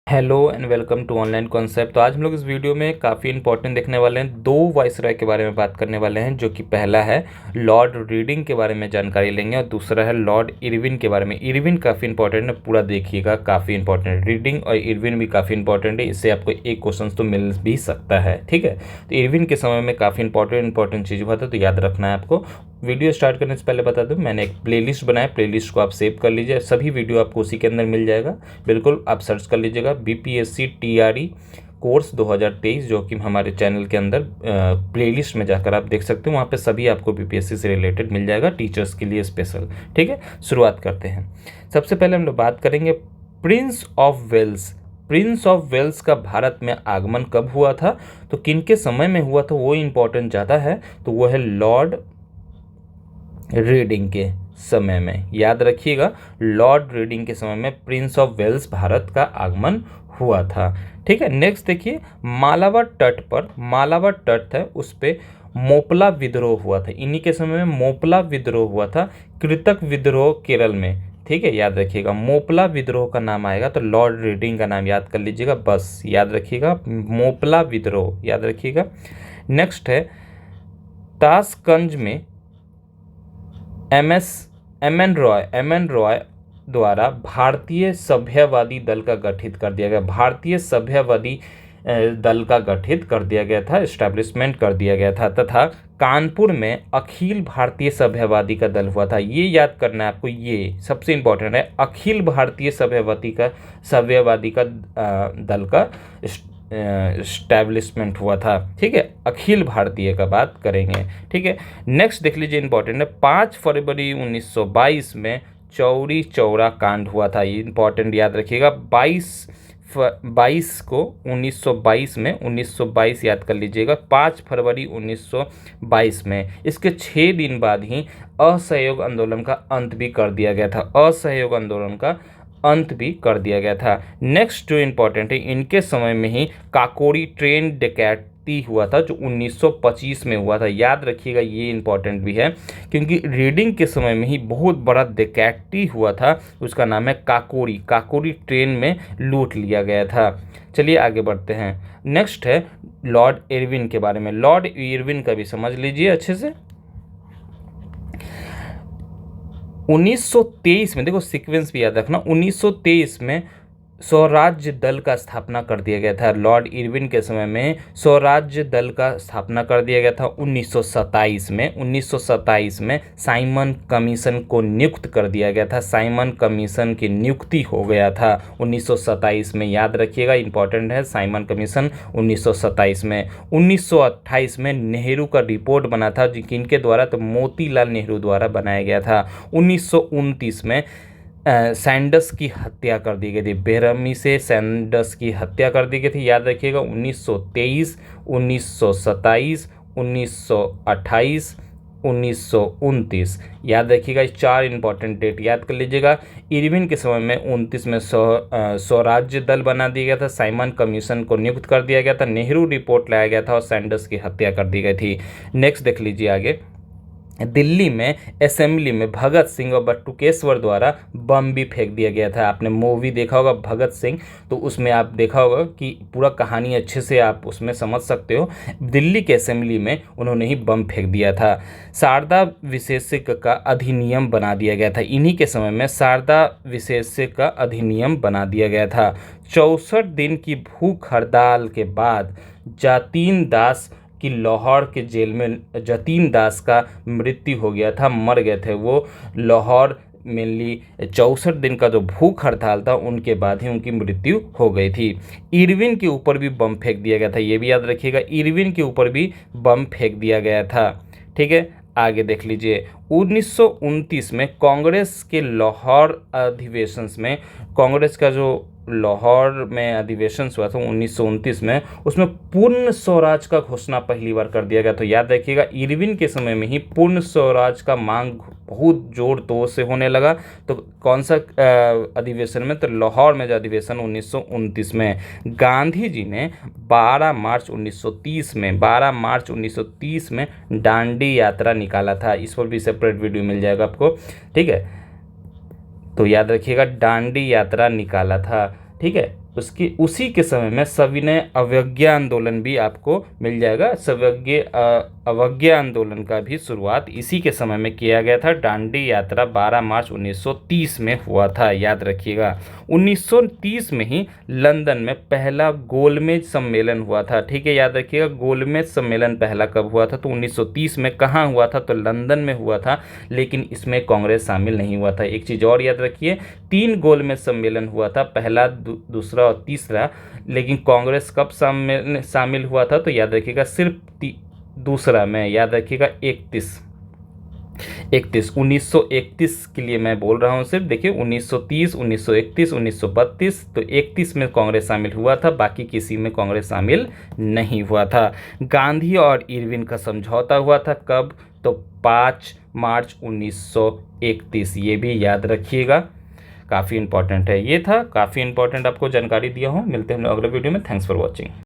Hello and welcome to online concept. तो आज हम लोग इस वीडियो में काफ़ी इंपॉर्टेंट देखने वाले हैं। दो वाइसरॉय के बारे में बात करने वाले हैं, जो कि पहला है लॉर्ड रीडिंग के बारे में जानकारी लेंगे और दूसरा है लॉर्ड इरविन के बारे में। इरविन काफ़ी इंपॉर्टेंट है, पूरा देखिएगा, काफ़ी इंपॉर्टेंट है। रीडिंग और इरविन भी काफ़ी इंपॉर्टेंट है, इससे आपको एक क्वेश्चन तो मिल भी सकता है। ठीक है, तो इरविन के समय में काफ़ी इंपॉर्टेंट चीज़ हुआ था, तो याद रखना है आपको। वीडियो स्टार्ट करने से पहले बता दूं, मैंने एक प्लेलिस्ट बनाया, प्लेलिस्ट को आप सेव कर लीजिए, सभी वीडियो आपको उसी के अंदर मिल जाएगा। बिल्कुल आप सर्च कर लीजिएगा बीपीएससी टीआरई कोर्स 2023, जो कि हमारे चैनल के अंदर प्लेलिस्ट में जाकर आप देख सकते हो। वहाँ पे सभी आपको बीपीएससी से रिलेटेड मिल जाएगा, टीचर्स के लिए स्पेशल। ठीक है, शुरुआत करते हैं। सबसे पहले हम लोग बात करेंगे prince of Wales. Prince of Wales का भारत में आगमन कब हुआ था, तो किनके समय में हुआ था वो इंपॉर्टेंट ज़्यादा है, तो वो है लॉर्ड रीडिंग के समय में। याद रखिएगा, लॉर्ड रीडिंग के समय में प्रिंस ऑफ वेल्स भारत का आगमन हुआ था। ठीक है, नेक्स्ट देखिए, मालाबार तट है, उस पे मोपला विद्रोह हुआ था। इन्हीं के समय में मोपला विद्रोह हुआ था। कृतक विद्रोह केरल में। ठीक है, याद रखिएगा, मोपला विद्रोह का नाम आएगा तो लॉर्ड रीडिंग का नाम याद कर लीजिएगा, बस याद रखिएगा, मोपला विद्रोह याद रखिएगा। नेक्स्ट है, ताशकंज में एम एन रॉय द्वारा भारतीय सभ्यवादी दल का गठित कर दिया गया। भारतीय सभ्यवादी दल का गठित कर दिया गया था, एस्टैब्लिशमेंट कर दिया गया था। तथा कानपुर में अखिल भारतीय सभ्यवादी का दल हुआ था। ये याद करना है आपको, ये सबसे इंपॉर्टेंट है। अखिल भारतीय सभ्यवादी का दल का स्टैब्लिशमेंट हुआ था। ठीक है, अखिल भारतीय का बात करेंगे। ठीक है, नेक्स्ट देख लीजिए, इंपॉर्टेंट है, 5 फरवरी 1922 में चौरी चौरा कांड हुआ था। ये इंपॉर्टेंट याद रखिएगा, 22 को 1922 याद कर लीजिएगा, 5 फरवरी 1922 में। इसके 6 दिन बाद ही असहयोग आंदोलन का अंत भी कर दिया गया था। असहयोग आंदोलन का अंत भी कर दिया गया था। नेक्स्ट जो इंपॉर्टेंट है, इनके समय में ही काकोरी ट्रेन डकैती हुआ था, जो 1925 में हुआ था। याद रखिएगा, ये इंपॉर्टेंट भी है, क्योंकि रीडिंग के समय में ही बहुत बड़ा डकैती हुआ था, उसका नाम है काकोरी ट्रेन में लूट लिया गया था। चलिए आगे बढ़ते हैं। नेक्स्ट है लॉर्ड इरविन के बारे में। लॉर्ड इरविन का भी समझ लीजिए अच्छे से। 1923 में, देखो सीक्वेंस भी याद रखना, 1923 में स्वराज्य दल का स्थापना कर दिया गया था। लॉर्ड इरविन के समय में स्वराज्य दल का स्थापना कर दिया गया था। 1927 में साइमन कमीशन को नियुक्त कर दिया गया था। साइमन कमीशन की नियुक्ति हो गया था 1927 में, याद रखिएगा, इंपॉर्टेंट है साइमन कमीशन 1927 में। 1928 में नेहरू का रिपोर्ट बना था, जिनके द्वारा, तो मोतीलाल नेहरू द्वारा बनाया गया था। 1929 में सैंडर्स की हत्या कर दी गई थी, बेरहमी से सैंडर्स की हत्या कर दी गई थी। याद रखिएगा, 1923, 1927, 1928, 1929 याद रखिएगा। 4 इंपॉर्टेंट डेट याद कर लीजिएगा। इरविन के समय में 29 में स्वराज्य दल बना दिया गया था, साइमन कमीशन को नियुक्त कर दिया गया था, नेहरू रिपोर्ट लाया गया था और सैंडर्स की हत्या कर दी गई थी। नेक्स्ट देख लीजिए आगे, दिल्ली में असेंबली में भगत सिंह और बटुकेश्वर द्वारा बम भी फेंक दिया गया था। आपने मूवी देखा होगा भगत सिंह, तो उसमें आप देखा होगा कि पूरा कहानी अच्छे से आप उसमें समझ सकते हो। दिल्ली के असेंबली में उन्होंने ही बम फेंक दिया था। शारदा विशेषज्ञ का अधिनियम बना दिया गया था। इन्हीं के समय में शारदा विशेषज्ञ का अधिनियम बना दिया गया था। 64 दिन की भूख हड़ताल के बाद जतीन दास कि लाहौर के जेल में जतीन दास का मृत्यु हो गया था, मर गए थे वो लाहौर। मेनली 64 दिन का जो भूख हड़ताल था, उनके बाद ही उनकी मृत्यु हो गई थी। इरविन के ऊपर भी बम फेंक दिया गया था, ये भी याद रखिएगा, इरविन के ऊपर भी बम फेंक दिया गया था। ठीक है, आगे देख लीजिए। 1929 में कांग्रेस के लाहौर अधिवेशन में, कांग्रेस का जो लाहौर में अधिवेशन हुआ था 1929 में, उसमें पूर्ण स्वराज का घोषणा पहली बार कर दिया गया। तो याद रखिएगा, इरविन के समय में ही पूर्ण स्वराज का मांग बहुत जोर तोड़ से होने लगा। तो कौन सा अधिवेशन में, तो लाहौर में जो अधिवेशन 1929 में। गांधी जी ने 12 मार्च 1930 में दांडी यात्रा निकाला था। इस पर भी सेपरेट वीडियो मिल जाएगा आपको। ठीक है, तो याद रखिएगा, दांडी यात्रा निकाला था। ठीक है, उसकी उसी के समय में सविनय अवज्ञा आंदोलन भी आपको मिल जाएगा। अवज्ञा आंदोलन का भी शुरुआत इसी के समय में किया गया था। दांडी यात्रा 12 मार्च 1930 में हुआ था, याद रखिएगा। 1930 में ही लंदन में पहला गोलमेज सम्मेलन हुआ था, ठीक है, याद रखिएगा। गोलमेज सम्मेलन पहला कब हुआ था? तो 1930 में। कहाँ हुआ था? तो लंदन में हुआ था, लेकिन इसमें कांग्रेस शामिल नहीं हुआ था। एक चीज़ और याद रखिए, 3 गोलमेज सम्मेलन हुआ था, पहला, दूसरा और तीसरा, लेकिन कांग्रेस कब शामिल हुआ था? तो याद रखिएगा सिर्फ दूसरा में, याद रखिएगा 1931 के लिए मैं बोल रहा हूँ सिर्फ। देखिए 1930, 1931, 1932, तो 31 में कांग्रेस शामिल हुआ था, बाकी किसी में कांग्रेस शामिल नहीं हुआ था। गांधी और इरविन का समझौता हुआ था कब? तो 5 मार्च 1931, ये भी याद रखिएगा, काफ़ी इंपॉर्टेंट है। ये था काफ़ी इंपॉर्टेंट, आपको जानकारी दिया हूँ। मिलते हैं हम अगले वीडियो में। Thanks for watching.